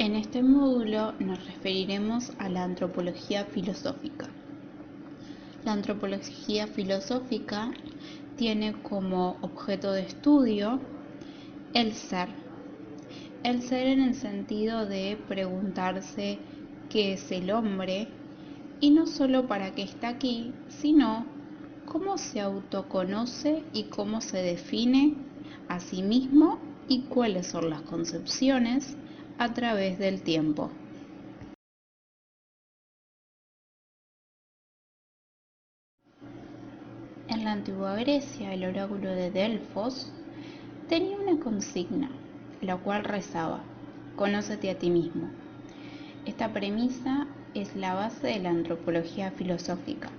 En este módulo nos referiremos a la antropología filosófica. La antropología filosófica tiene como objeto de estudio el ser. El ser en el sentido de preguntarse qué es el hombre, y no solo para qué está aquí, sino cómo se autoconoce y cómo se define a sí mismo y cuáles son las concepciones a través del tiempo. En la antigua Grecia, el oráculo de Delfos tenía una consigna, la cual rezaba: conócete a ti mismo. Esta premisa es la base de la antropología filosófica.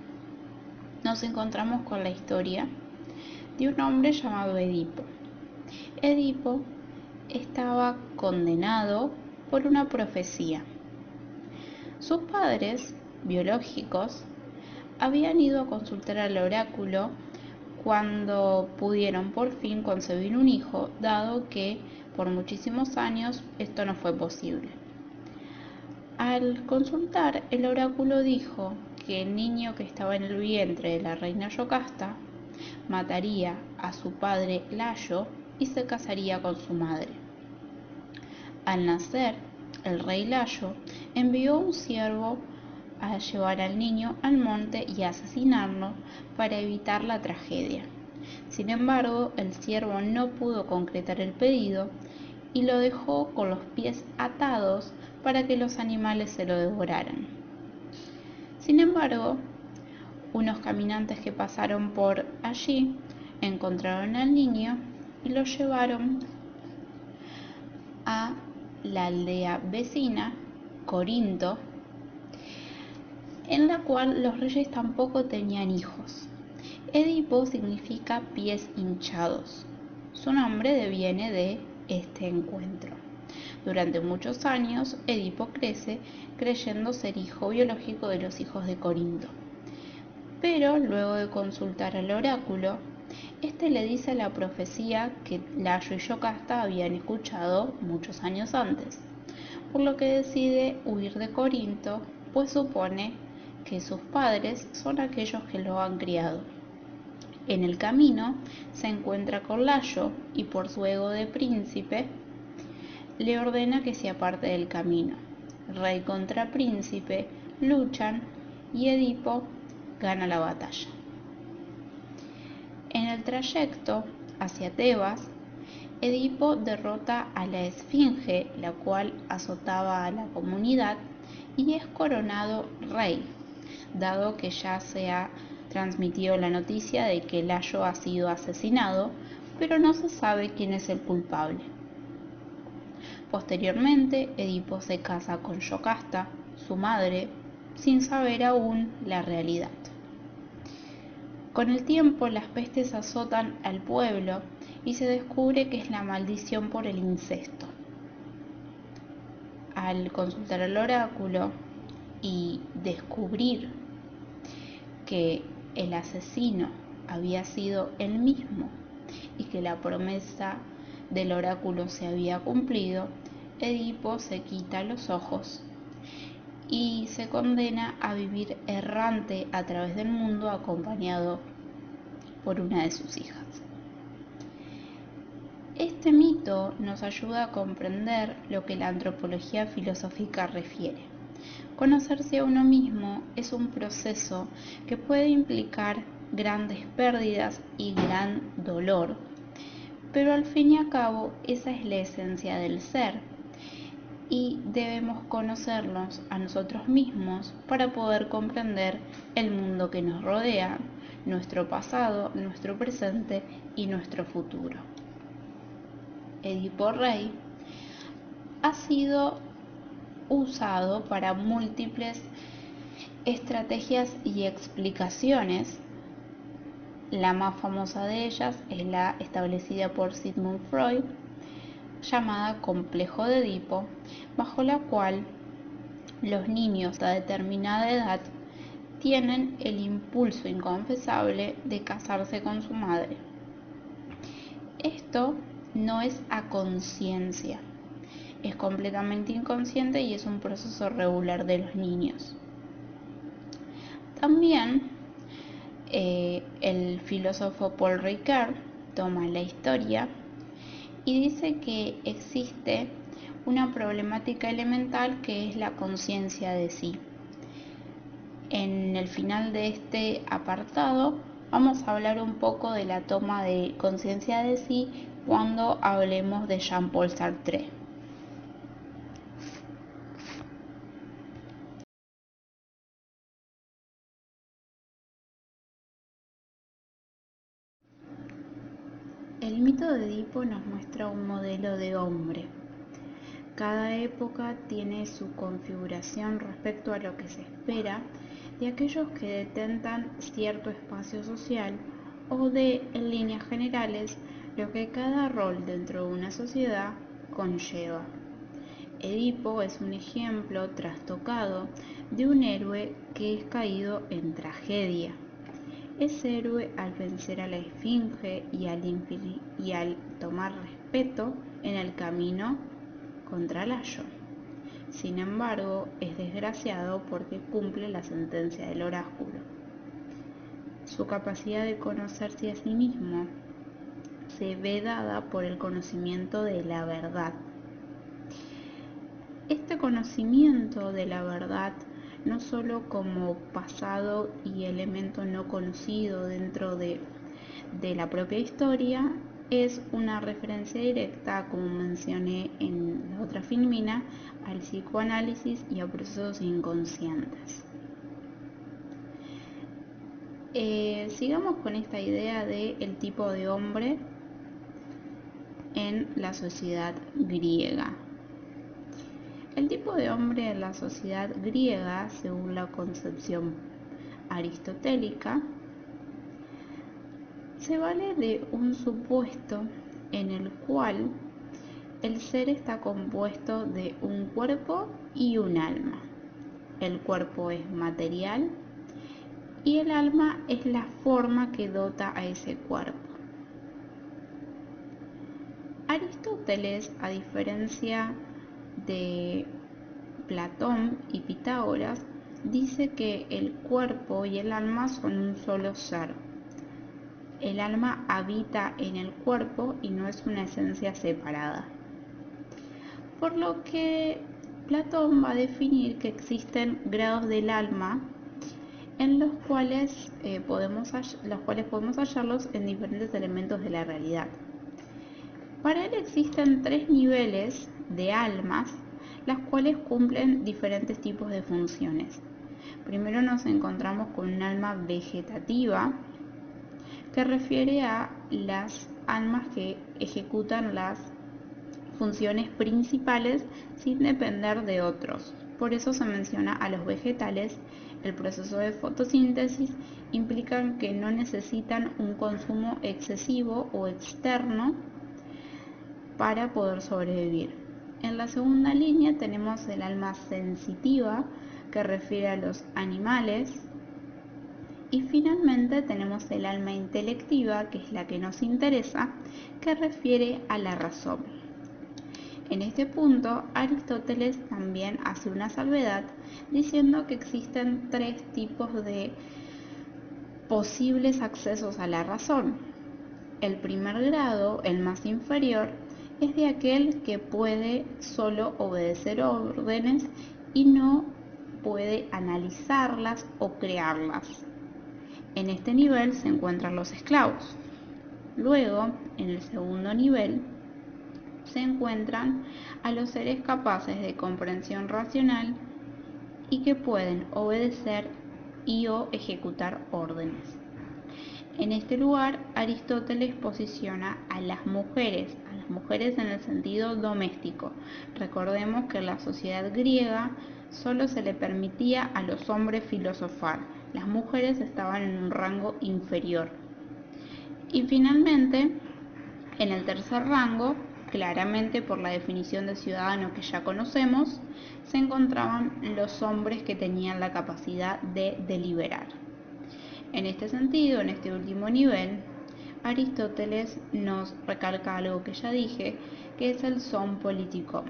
Nos encontramos con la historia de un hombre llamado Edipo. Edipo estaba condenado por una profecía. Sus padres biológicos habían ido a consultar al oráculo cuando pudieron por fin concebir un hijo, dado que por muchísimos años esto no fue posible. Al consultar, el oráculo dijo que el niño que estaba en el vientre de la reina Yocasta mataría a su padre Layo y se casaría con su madre. Al nacer, el rey Layo envió un siervo a llevar al niño al monte y asesinarlo para evitar la tragedia. Sin embargo, el siervo no pudo concretar el pedido y lo dejó con los pies atados para que los animales se lo devoraran. Sin embargo, unos caminantes que pasaron por allí encontraron al niño y lo llevaron a la aldea vecina, Corinto, en la cual los reyes tampoco tenían hijos. Edipo significa pies hinchados. Su nombre deviene de este encuentro. Durante muchos años, Edipo crece creyendo ser hijo biológico de los hijos de Corinto. Pero luego de consultar al oráculo, este le dice la profecía que Layo y Yocasta habían escuchado muchos años antes, por lo que decide huir de Corinto, pues supone que sus padres son aquellos que lo han criado. En el camino se encuentra con Layo y por su ego de príncipe le ordena que se aparte del camino. Rey contra príncipe luchan y Edipo gana la batalla. En el trayecto hacia Tebas, Edipo derrota a la Esfinge, la cual azotaba a la comunidad, y es coronado rey, dado que ya se ha transmitido la noticia de que Layo ha sido asesinado, pero no se sabe quién es el culpable. Posteriormente, Edipo se casa con Yocasta, su madre, sin saber aún la realidad. Con el tiempo, las pestes azotan al pueblo y se descubre que es la maldición por el incesto. Al consultar al oráculo y descubrir que el asesino había sido él mismo y que la promesa del oráculo se había cumplido, Edipo se quita los ojos y se condena a vivir errante a través del mundo acompañado por una de sus hijas. Este mito nos ayuda a comprender lo que la antropología filosófica refiere. Conocerse a uno mismo es un proceso que puede implicar grandes pérdidas y gran dolor, pero al fin y al cabo esa es la esencia del ser y debemos conocernos a nosotros mismos para poder comprender el mundo que nos rodea, nuestro pasado, nuestro presente y nuestro futuro. Edipo Rey ha sido usado para múltiples estrategias y explicaciones. La más famosa de ellas es la establecida por Sigmund Freud, llamada complejo de Edipo, bajo la cual los niños a determinada edad tienen el impulso inconfesable de casarse con su madre. Esto no es a conciencia, es completamente inconsciente y es un proceso regular de los niños. También el filósofo Paul Ricoeur toma la historia y dice que existe una problemática elemental que es la conciencia de sí. En el final de este apartado vamos a hablar un poco de la toma de conciencia de sí cuando hablemos de Jean-Paul Sartre. El mito de Edipo nos muestra un modelo de hombre. Cada época tiene su configuración respecto a lo que se espera de aquellos que detentan cierto espacio social o de, en líneas generales, lo que cada rol dentro de una sociedad conlleva. Edipo es un ejemplo trastocado de un héroe que es caído en tragedia. Es héroe al vencer a la esfinge y al tomar respeto en el camino contra Layo. Sin embargo, es desgraciado porque cumple la sentencia del oráculo. Su capacidad de conocerse a sí mismo se ve dada por el conocimiento de la verdad. Este conocimiento de la verdad, no solo como pasado y elemento no conocido dentro de la propia historia, es una referencia directa, como mencioné en la otra filmina, al psicoanálisis y a procesos inconscientes. Sigamos con esta idea del tipo de hombre en la sociedad griega. El tipo de hombre en la sociedad griega, según la concepción aristotélica, se vale de un supuesto en el cual el ser está compuesto de un cuerpo y un alma. El cuerpo es material y el alma es la forma que dota a ese cuerpo. Aristóteles, a diferencia de Platón y Pitágoras, dice que el cuerpo y el alma son un solo ser. El alma habita en el cuerpo y no es una esencia separada. Por lo que Platón va a definir que existen grados del alma en los cuales podemos hallarlos en diferentes elementos de la realidad. Para él existen 3 niveles de almas, las cuales cumplen diferentes tipos de funciones. Primero nos encontramos con un alma vegetativa, que refiere a las almas que ejecutan las funciones principales sin depender de otros. Por eso se menciona a los vegetales. El proceso de fotosíntesis implica que no necesitan un consumo excesivo o externo para poder sobrevivir. En la segunda línea tenemos el alma sensitiva, que refiere a los animales. Y finalmente tenemos el alma intelectiva, que es la que nos interesa, que refiere a la razón. En este punto, Aristóteles también hace una salvedad diciendo que existen 3 tipos de posibles accesos a la razón. El primer grado, el más inferior, es de aquel que puede solo obedecer órdenes y no puede analizarlas o crearlas. En este nivel se encuentran los esclavos. Luego, en el segundo nivel, se encuentran a los seres capaces de comprensión racional y que pueden obedecer y o ejecutar órdenes. En este lugar, Aristóteles posiciona a las mujeres en el sentido doméstico. Recordemos que en la sociedad griega solo se le permitía a los hombres filosofar. Las mujeres estaban en un rango inferior. Y finalmente, en el tercer rango, claramente por la definición de ciudadano que ya conocemos, se encontraban los hombres que tenían la capacidad de deliberar. En este sentido, en este último nivel, Aristóteles nos recalca algo que ya dije, que es el son politikon.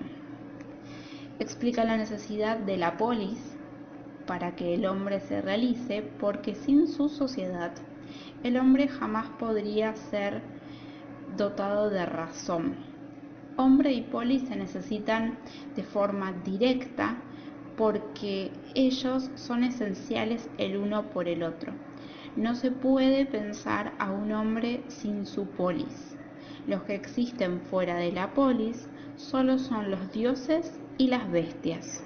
explica la necesidad de la polis para que el hombre se realice, porque sin su sociedad el hombre jamás podría ser dotado de razón. Hombre y polis se necesitan de forma directa porque ellos son esenciales el uno por el otro. No se puede pensar a un hombre sin su polis. Los que existen fuera de la polis solo son los dioses y las bestias.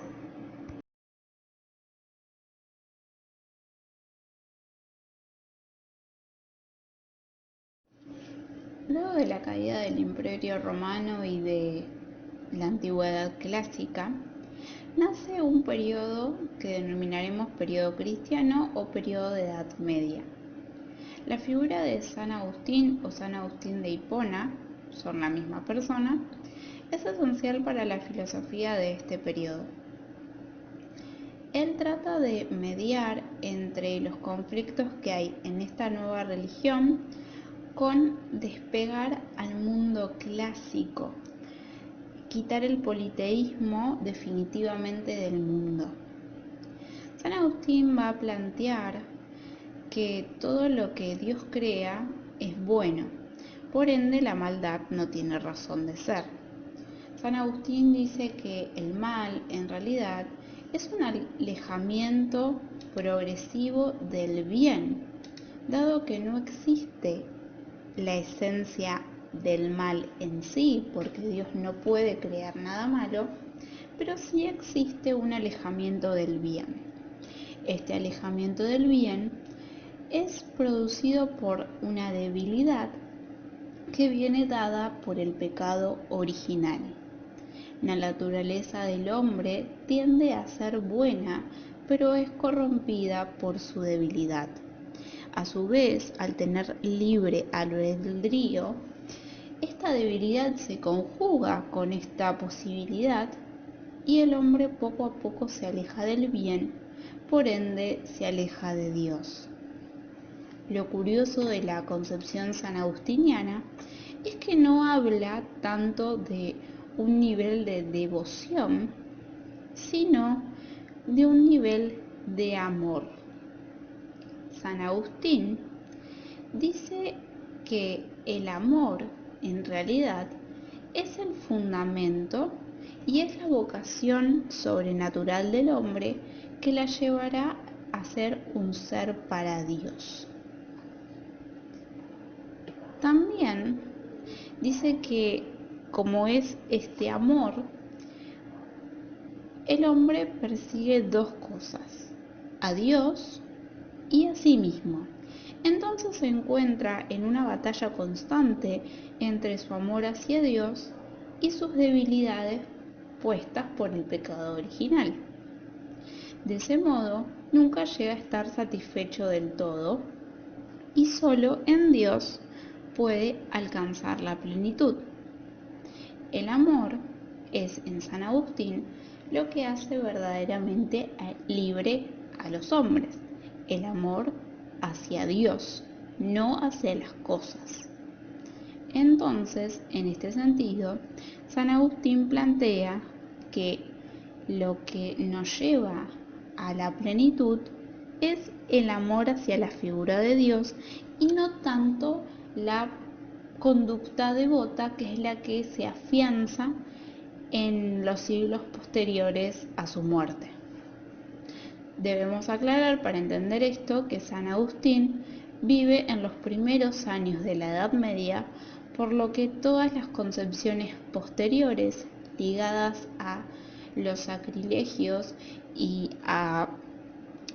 Luego de la caída del Imperio Romano y de la Antigüedad clásica, nace un periodo que denominaremos periodo cristiano o periodo de Edad Media. La figura de San Agustín o San Agustín de Hipona, son la misma persona, es esencial para la filosofía de este periodo. Él trata de mediar entre los conflictos que hay en esta nueva religión con despegar al mundo clásico, quitar el politeísmo definitivamente del mundo. San Agustín va a plantear que todo lo que Dios crea es bueno, por ende la maldad no tiene razón de ser. San Agustín dice que el mal en realidad es un alejamiento progresivo del bien, dado que no existe la esencia del mal en sí, porque Dios no puede crear nada malo, pero sí existe un alejamiento del bien. Este alejamiento del bien es producido por una debilidad que viene dada por el pecado original. La naturaleza del hombre tiende a ser buena, pero es corrompida por su debilidad. A su vez, al tener libre albedrío, esta debilidad se conjuga con esta posibilidad y el hombre poco a poco se aleja del bien, por ende se aleja de Dios. Lo curioso de la concepción sanagustiniana es que no habla tanto de un nivel de devoción, sino de un nivel de amor. San Agustín dice que el amor en realidad es el fundamento y es la vocación sobrenatural del hombre que la llevará a ser un ser para Dios. También dice que como es este amor, el hombre persigue dos cosas: a Dios y a sí mismo. Entonces se encuentra en una batalla constante entre su amor hacia Dios y sus debilidades puestas por el pecado original. De ese modo, nunca llega a estar satisfecho del todo y solo en Dios puede alcanzar la plenitud. El amor es, en San Agustín, lo que hace verdaderamente libre a los hombres. El amor hacia Dios, no hacia las cosas. Entonces, en este sentido, San Agustín plantea que lo que nos lleva a la plenitud es el amor hacia la figura de Dios y no tanto la conducta devota, que es la que se afianza en los siglos posteriores a su muerte. Debemos aclarar para entender esto que San Agustín vive en los primeros años de la Edad Media, por lo que todas las concepciones posteriores ligadas a los sacrilegios y a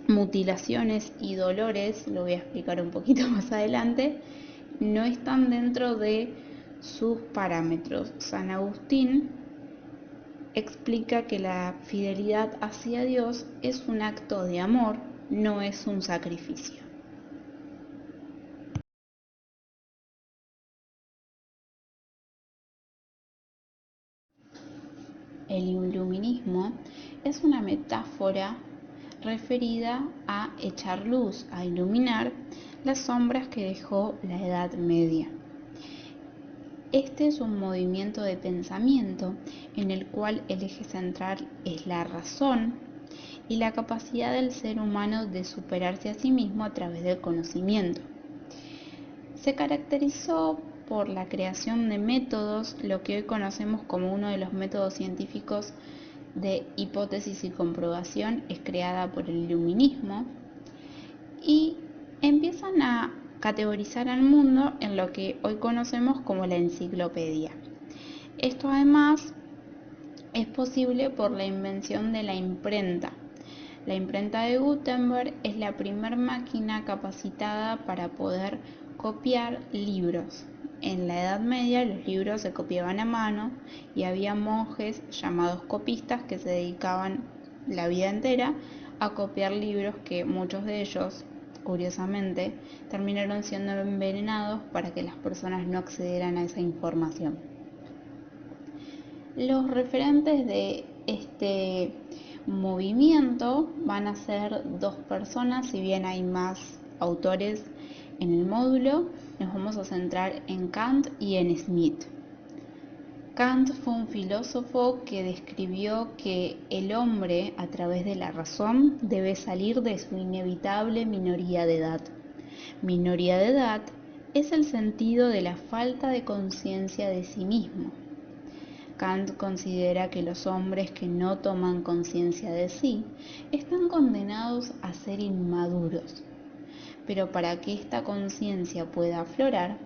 mutilaciones y dolores, lo voy a explicar un poquito más adelante, no están dentro de sus parámetros. San Agustín explica que la fidelidad hacia Dios es un acto de amor, no es un sacrificio. El iluminismo es una metáfora referida a echar luz, a iluminar las sombras que dejó la Edad Media. Este es un movimiento de pensamiento en el cual el eje central es la razón y la capacidad del ser humano de superarse a sí mismo a través del conocimiento. Se caracterizó por la creación de métodos, lo que hoy conocemos como uno de los métodos científicos de hipótesis y comprobación, es creada por el iluminismo, y empiezan a categorizar al mundo en lo que hoy conocemos como la enciclopedia. Esto además es posible por la invención de la imprenta. La imprenta de Gutenberg es la primera máquina capacitada para poder copiar libros. En la Edad Media los libros se copiaban a mano y había monjes llamados copistas que se dedicaban la vida entera a copiar libros, que muchos de ellos, curiosamente, terminaron siendo envenenados para que las personas no accedieran a esa información. Los referentes de este movimiento van a ser dos personas, si bien hay más autores en el módulo, nos vamos a centrar en Kant y en Smith. Kant fue un filósofo que describió que el hombre, a través de la razón, debe salir de su inevitable minoría de edad. Minoría de edad es el sentido de la falta de conciencia de sí mismo. Kant considera que los hombres que no toman conciencia de sí están condenados a ser inmaduros. Pero para que esta conciencia pueda aflorar,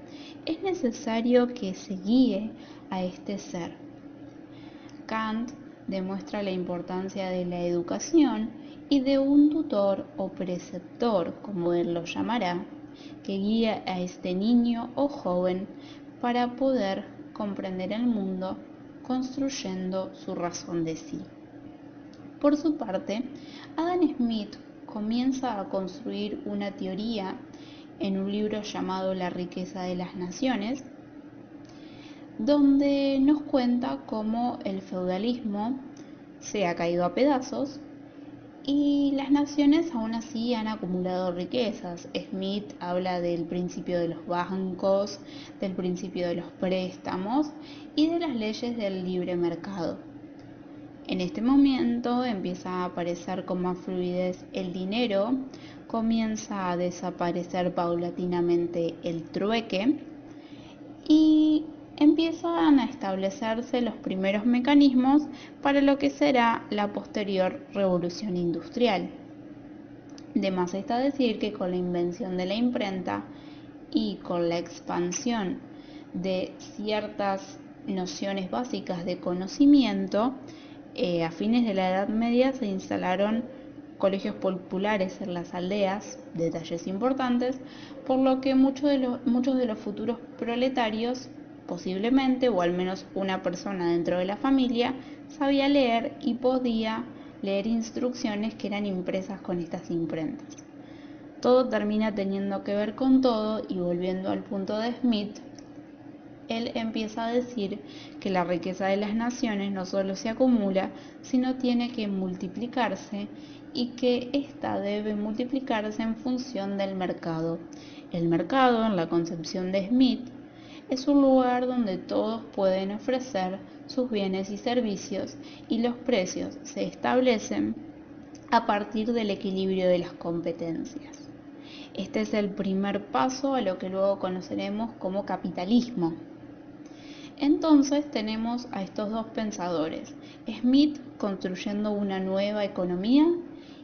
es necesario que se guíe a este ser. Kant demuestra la importancia de la educación y de un tutor o preceptor, como él lo llamará, que guíe a este niño o joven para poder comprender el mundo, construyendo su razón de sí. Por su parte, Adam Smith comienza a construir una teoría en un libro llamado La riqueza de las naciones, donde nos cuenta cómo el feudalismo se ha caído a pedazos y las naciones aún así han acumulado riquezas. Smith habla del principio de los bancos, del principio de los préstamos y de las leyes del libre mercado. En este momento empieza a aparecer con más fluidez el dinero, comienza a desaparecer paulatinamente el trueque y empiezan a establecerse los primeros mecanismos para lo que será la posterior revolución industrial. De más está decir que con la invención de la imprenta y con la expansión de ciertas nociones básicas de conocimiento, a fines de la Edad Media se instalaron colegios populares en las aldeas, detalles importantes, por lo que muchos de los futuros proletarios, posiblemente, o al menos una persona dentro de la familia, sabía leer y podía leer instrucciones que eran impresas con estas imprentas. Todo termina teniendo que ver con todo, y volviendo al punto de Smith, él empieza a decir que la riqueza de las naciones no solo se acumula, sino tiene que multiplicarse, y que ésta debe multiplicarse en función del mercado. El mercado, en la concepción de Smith, es un lugar donde todos pueden ofrecer sus bienes y servicios, y los precios se establecen a partir del equilibrio de las competencias. Este es el primer paso a lo que luego conoceremos como capitalismo. Entonces tenemos a estos dos pensadores, Smith construyendo una nueva economía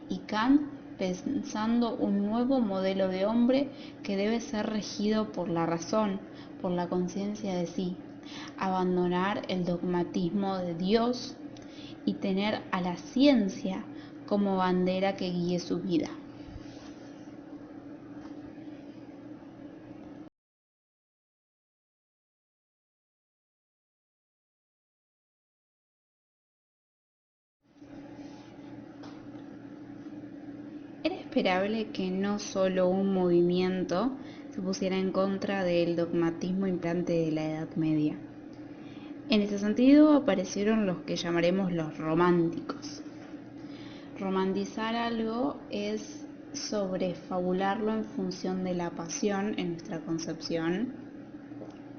y Kant pensando un nuevo modelo de hombre que debe ser regido por la razón, por la conciencia de sí, abandonar el dogmatismo de Dios y tener a la ciencia como bandera que guíe su vida. Era esperable que no solo un movimiento se pusiera en contra del dogmatismo imperante de la Edad Media. En ese sentido aparecieron los que llamaremos los románticos. Romantizar algo es sobrefabularlo en función de la pasión en nuestra concepción,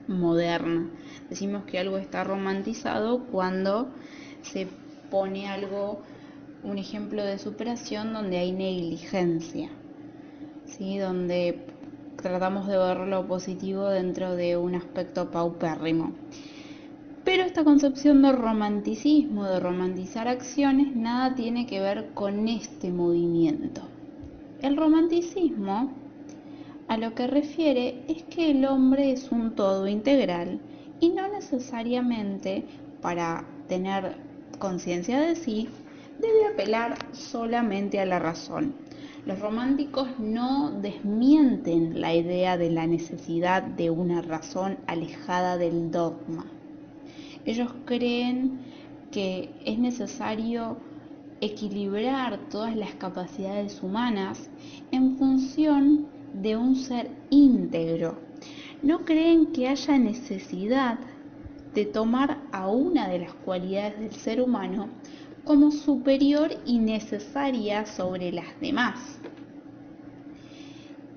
moderna. Decimos que algo está romantizado cuando se pone algo, un ejemplo de superación donde hay negligencia, ¿sí? Donde tratamos de ver lo positivo dentro de un aspecto paupérrimo. Pero esta concepción de romanticismo, de romantizar acciones, nada tiene que ver con este movimiento. El romanticismo a lo que refiere es que el hombre es un todo integral y no necesariamente para tener conciencia de sí debe apelar solamente a la razón. Los románticos no desmienten la idea de la necesidad de una razón alejada del dogma. Ellos creen que es necesario equilibrar todas las capacidades humanas en función de un ser íntegro. No creen que haya necesidad de tomar a una de las cualidades del ser humano como superior y necesaria sobre las demás.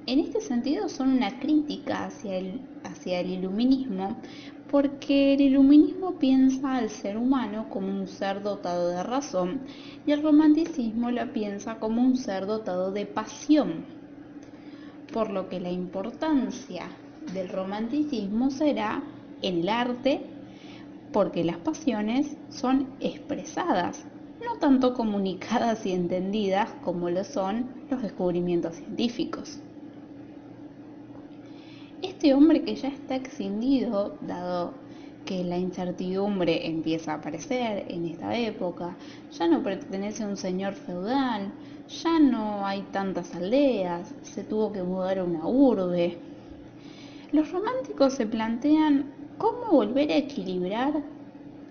En este sentido son una crítica hacia el iluminismo, porque el iluminismo piensa al ser humano como un ser dotado de razón y el romanticismo lo piensa como un ser dotado de pasión, por lo que la importancia del romanticismo será en el arte, porque las pasiones son expresadas, no tanto comunicadas y entendidas como lo son los descubrimientos científicos. Este hombre que ya está extinguido, dado que la incertidumbre empieza a aparecer en esta época, ya no pertenece a un señor feudal, ya no hay tantas aldeas, se tuvo que mudar a una urbe. Los románticos se plantean cómo volver a equilibrar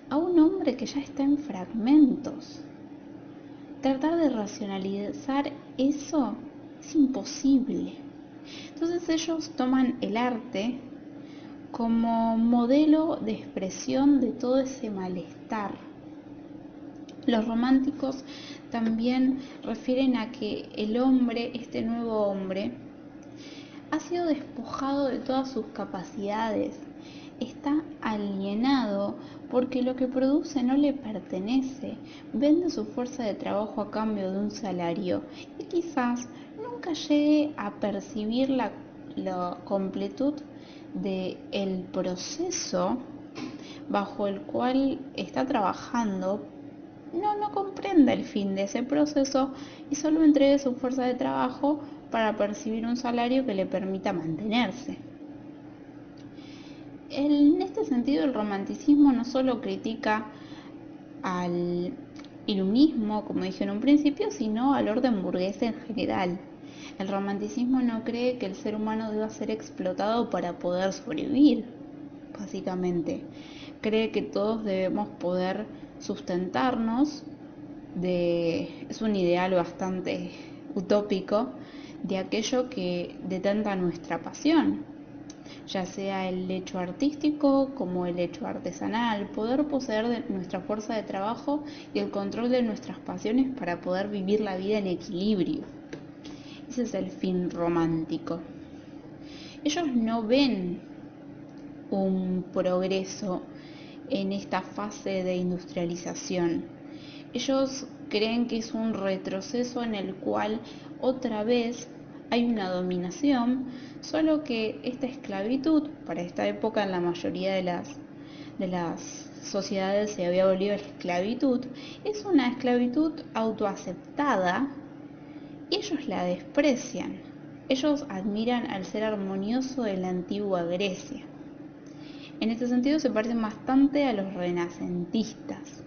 a un hombre que ya está en fragmentos. Tratar de racionalizar eso es imposible. Entonces ellos toman el arte como modelo de expresión de todo ese malestar. Los románticos también refieren a que el hombre, este nuevo hombre, ha sido despojado de todas sus capacidades, está alienado porque lo que produce no le pertenece, vende su fuerza de trabajo a cambio de un salario y quizás nunca llegue a percibir la completud del proceso bajo el cual está trabajando. No comprenda el fin de ese proceso y solo entregue su fuerza de trabajo para percibir un salario que le permita mantenerse. En este sentido, el romanticismo no solo critica al iluminismo, como dije en un principio, sino al orden burgués en general. El romanticismo no cree que el ser humano deba ser explotado para poder sobrevivir, básicamente. Cree que todos debemos poder sustentarnos es un ideal bastante utópico de aquello que detenta nuestra pasión, ya sea el hecho artístico como el hecho artesanal, poder poseer nuestra fuerza de trabajo y el control de nuestras pasiones para poder vivir la vida en equilibrio. Ese es el fin romántico. Ellos no ven un progreso en esta fase de industrialización. Ellos creen que es un retroceso en el cual otra vez hay una dominación, solo que esta esclavitud, para esta época en la mayoría de las sociedades se había abolido la esclavitud, es una esclavitud autoaceptada y ellos la desprecian. Ellos admiran al ser armonioso de la antigua Grecia. En este sentido se parecen bastante a los renacentistas.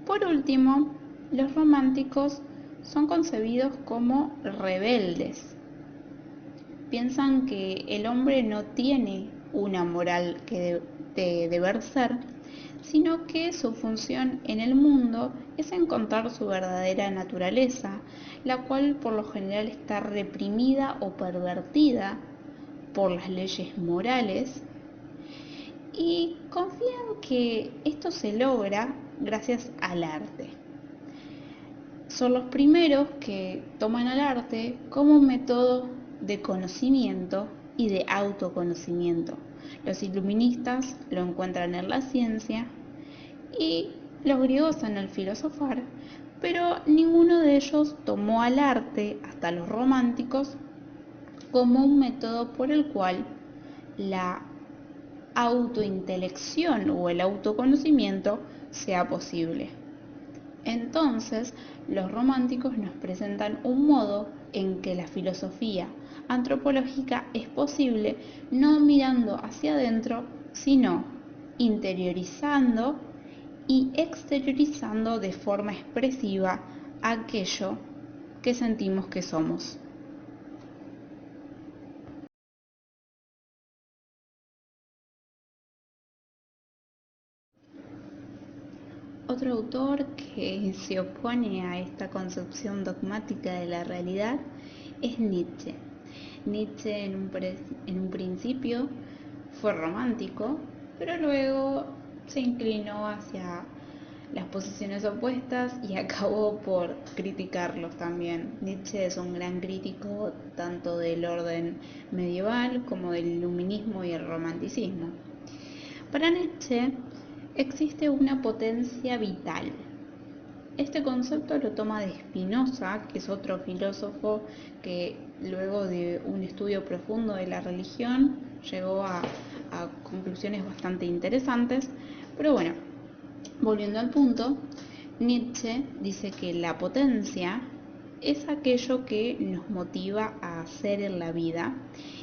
Por último, los románticos son concebidos como rebeldes. Piensan que el hombre no tiene una moral que de deber ser, sino que su función en el mundo es encontrar su verdadera naturaleza, la cual por lo general está reprimida o pervertida por las leyes morales, y confían que esto se logra gracias al arte. Son los primeros que toman al arte como método de conocimiento y de autoconocimiento. Los iluministas lo encuentran en la ciencia y los griegos en el filosofar, pero ninguno de ellos tomó al arte, hasta los románticos, como un método por el cual la autointelección o el autoconocimiento sea posible. Entonces, los románticos nos presentan un modo en que la filosofía antropológica es posible no mirando hacia adentro, sino interiorizando y exteriorizando de forma expresiva aquello que sentimos que somos. Otro autor que se opone a esta concepción dogmática de la realidad es Nietzsche. Nietzsche en un principio fue romántico, pero luego se inclinó hacia las posiciones opuestas y acabó por criticarlos también. Nietzsche es un gran crítico tanto del orden medieval como del iluminismo y el romanticismo. Para Nietzsche existe una potencia vital. Este concepto lo toma de Spinoza, que es otro filósofo que luego de un estudio profundo de la religión llegó a conclusiones bastante interesantes. Pero bueno, volviendo al punto, Nietzsche dice que la potencia es aquello que nos motiva a hacer en la vida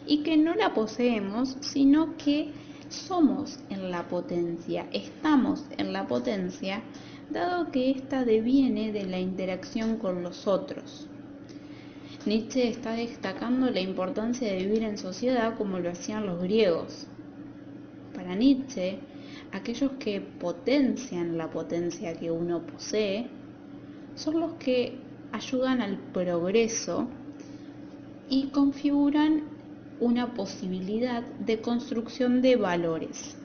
y que no la poseemos, sino que somos en la potencia, estamos en la potencia, dado que ésta deviene de la interacción con los otros. Nietzsche está destacando la importancia de vivir en sociedad como lo hacían los griegos. Para Nietzsche, aquellos que potencian la potencia que uno posee son los que ayudan al progreso y configuran una posibilidad de construcción de valores.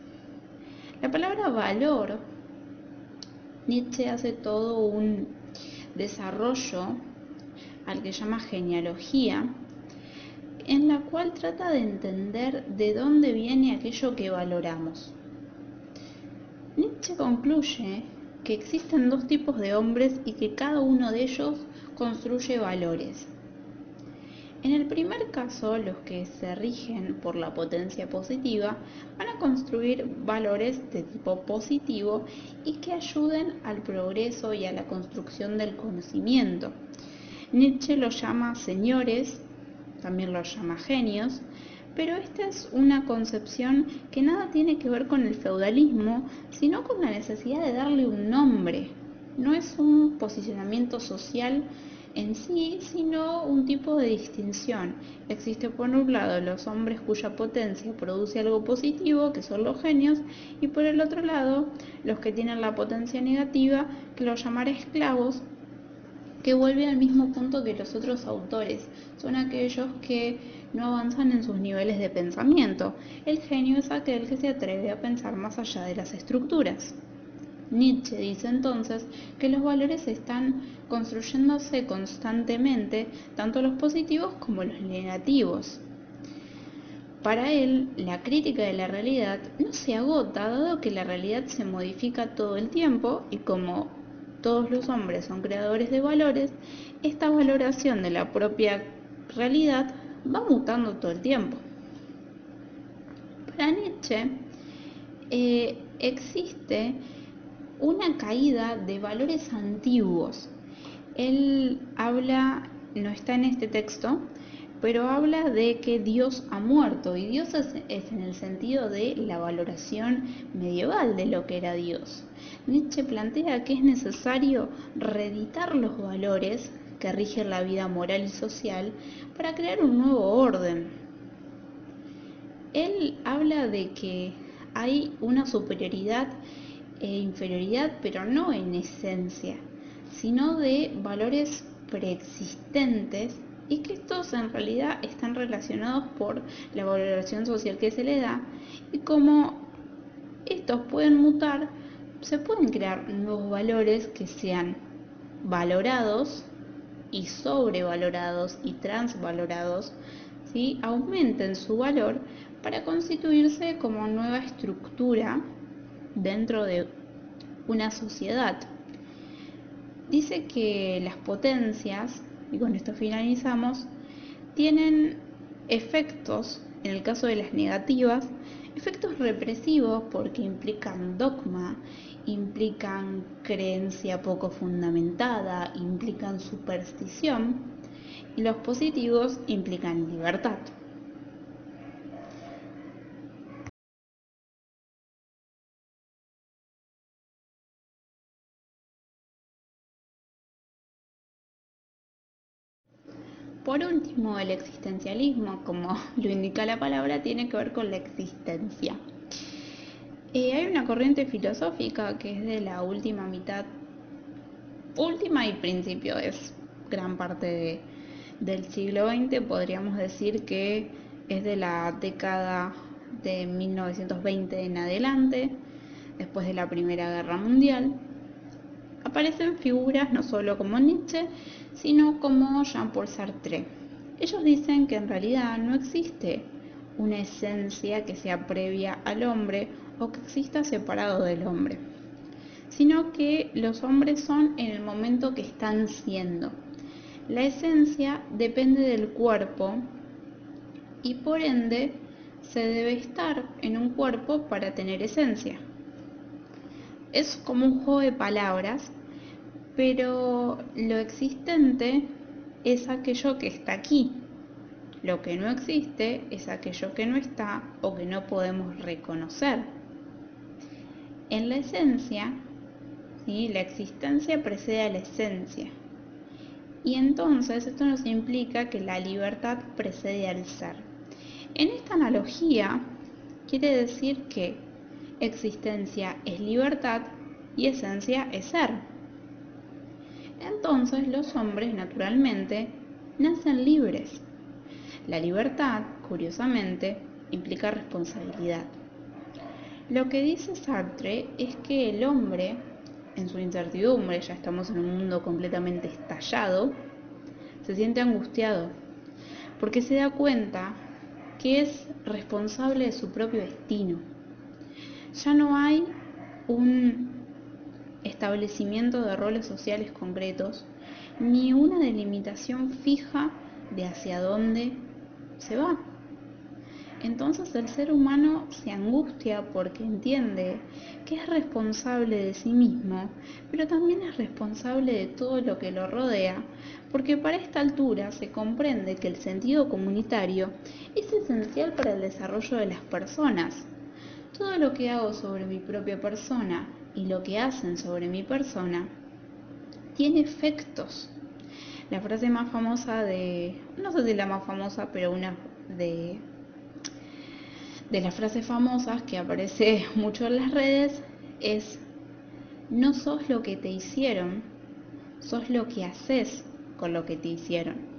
La palabra valor, Nietzsche hace todo un desarrollo al que llama genealogía, en la cual trata de entender de dónde viene aquello que valoramos. Nietzsche concluye que existen dos tipos de hombres y que cada uno de ellos construye valores. En el primer caso, los que se rigen por la potencia positiva van a construir valores de tipo positivo y que ayuden al progreso y a la construcción del conocimiento. Nietzsche los llama señores, también los llama genios, pero esta es una concepción que nada tiene que ver con el feudalismo, sino con la necesidad de darle un nombre. No es un posicionamiento social en sí, sino un tipo de distinción. Existe por un lado los hombres cuya potencia produce algo positivo, que son los genios, y por el otro lado los que tienen la potencia negativa, que los llamaré esclavos, que vuelve al mismo punto que los otros autores. Son aquellos que no avanzan en sus niveles de pensamiento. El genio es aquel que se atreve a pensar más allá de las estructuras. Nietzsche dice entonces que los valores están construyéndose constantemente, tanto los positivos como los negativos. Para él, la crítica de la realidad no se agota, dado que la realidad se modifica todo el tiempo y como todos los hombres son creadores de valores, esta valoración de la propia realidad va mutando todo el tiempo. Para Nietzsche existe una caída de valores antiguos. Él habla, no está en este texto, pero habla de que Dios ha muerto, y Dios es en el sentido de la valoración medieval de lo que era Dios. Nietzsche plantea que es necesario reeditar los valores que rigen la vida moral y social para crear un nuevo orden. Él habla de que hay una superioridad e inferioridad, pero no en esencia, sino de valores preexistentes y que estos en realidad están relacionados por la valoración social que se le da y como estos pueden mutar, se pueden crear nuevos valores que sean valorados y sobrevalorados y transvalorados, ¿sí? Aumenten su valor para constituirse como nueva estructura dentro de una sociedad. Dice que las potencias, y con esto finalizamos, tienen efectos, en el caso de las negativas, efectos represivos porque implican dogma, implican creencia poco fundamentada, implican superstición, y los positivos implican libertad. Por último, el existencialismo, como lo indica la palabra, tiene que ver con la existencia. Hay una corriente filosófica que es de la última y principio, es gran parte del siglo XX, podríamos decir que es de la década de 1920 en adelante, después de la Primera Guerra Mundial. Aparecen figuras no solo como Nietzsche, sino como Jean-Paul Sartre. Ellos dicen que en realidad no existe una esencia que sea previa al hombre o que exista separado del hombre, sino que los hombres son en el momento que están siendo. La esencia depende del cuerpo y por ende se debe estar en un cuerpo para tener esencia. Es como un juego de palabras, pero lo existente es aquello que está aquí. Lo que no existe es aquello que no está o que no podemos reconocer. En la esencia, ¿sí?, la existencia precede a la esencia. Y entonces esto nos implica que la libertad precede al ser. En esta analogía quiere decir que existencia es libertad y esencia es ser. Entonces los hombres naturalmente nacen libres. La libertad, curiosamente, implica responsabilidad. Lo que dice Sartre es que el hombre, en su incertidumbre, ya estamos en un mundo completamente estallado, se siente angustiado, porque se da cuenta que es responsable de su propio destino. Ya no hay un establecimiento de roles sociales concretos, ni una delimitación fija de hacia dónde se va. Entonces el ser humano se angustia porque entiende que es responsable de sí mismo, pero también es responsable de todo lo que lo rodea, porque para esta altura se comprende que el sentido comunitario es esencial para el desarrollo de las personas. Todo lo que hago sobre mi propia persona y lo que hacen sobre mi persona tiene efectos. La frase más famosa no sé si la más famosa, pero una de las frases famosas que aparece mucho en las redes es: no sos lo que te hicieron, sos lo que haces con lo que te hicieron.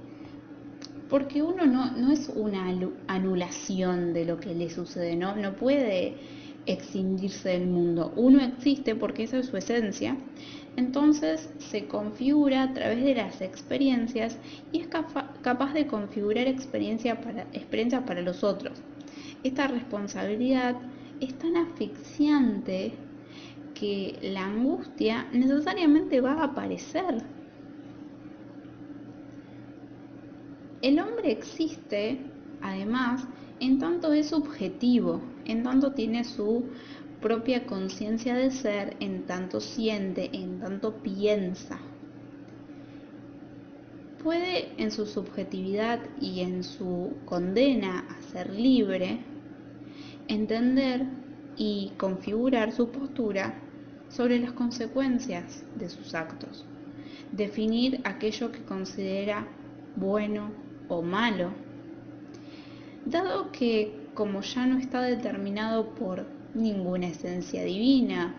Porque uno no es una anulación de lo que le sucede, no puede extinguirse del mundo. Uno existe porque esa es su esencia. Entonces se configura a través de las experiencias y es capaz de configurar experiencias para los otros. Esta responsabilidad es tan asfixiante que la angustia necesariamente va a aparecer. El hombre existe, además, en tanto es subjetivo, en tanto tiene su propia conciencia de ser, en tanto siente, en tanto piensa. Puede en su subjetividad y en su condena a ser libre entender y configurar su postura sobre las consecuencias de sus actos, definir aquello que considera bueno o malo, dado que como ya no está determinado por ninguna esencia divina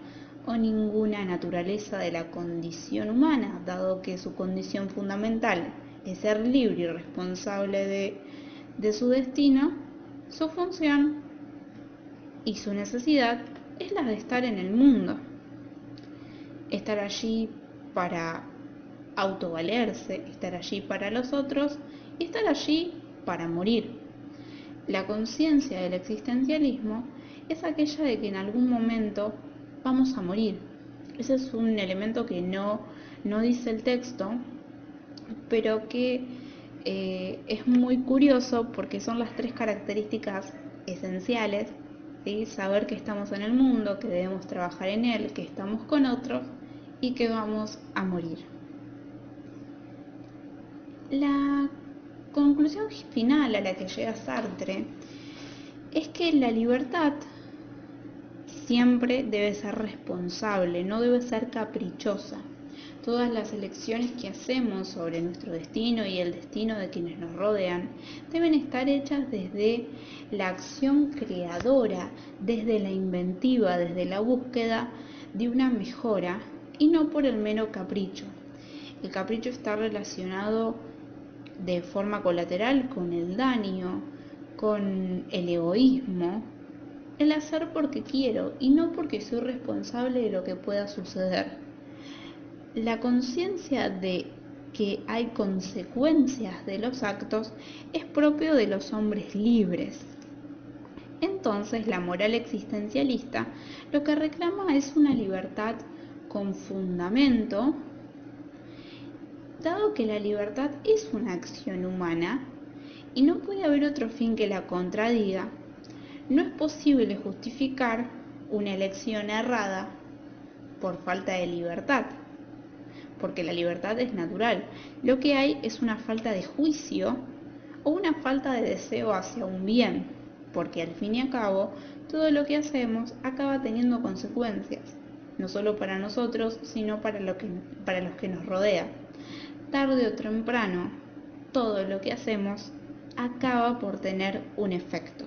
o ninguna naturaleza de la condición humana, dado que su condición fundamental es ser libre y responsable de su destino, su función y su necesidad es la de estar en el mundo, estar allí para autovalerse, estar allí para los otros y estar allí para morir. La conciencia del existencialismo es aquella de que en algún momento vamos a morir. Ese es un elemento que no dice el texto, pero que es muy curioso porque son las tres características esenciales, ¿sí? Saber que estamos en el mundo, que debemos trabajar en él, que estamos con otros y que vamos a morir. La conclusión final a la que llega Sartre es que la libertad siempre debe ser responsable, no debe ser caprichosa. Todas las elecciones que hacemos sobre nuestro destino y el destino de quienes nos rodean deben estar hechas desde la acción creadora, desde la inventiva, desde la búsqueda de una mejora y no por el mero capricho. El capricho está relacionado de forma colateral con el daño, con el egoísmo, el hacer porque quiero y no porque soy responsable de lo que pueda suceder. La conciencia de que hay consecuencias de los actos es propio de los hombres libres. Entonces, la moral existencialista lo que reclama es una libertad con fundamento. Dado que la libertad es una acción humana y no puede haber otro fin que la contradiga, no es posible justificar una elección errada por falta de libertad, porque la libertad es natural. Lo que hay es una falta de juicio o una falta de deseo hacia un bien, porque al fin y al cabo todo lo que hacemos acaba teniendo consecuencias, no solo para nosotros, sino para los que nos rodean. Tarde o temprano, todo lo que hacemos acaba por tener un efecto.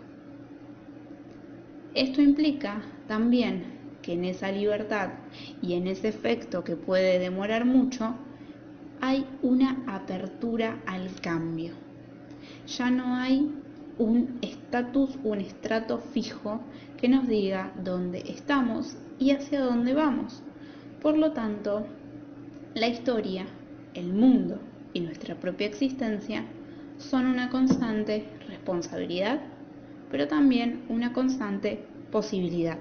Esto implica también que en esa libertad y en ese efecto que puede demorar mucho, hay una apertura al cambio. Ya no hay un estatus, un estrato fijo que nos diga dónde estamos y hacia dónde vamos. Por lo tanto, la historia, el mundo y nuestra propia existencia son una constante responsabilidad, pero también una constante posibilidad.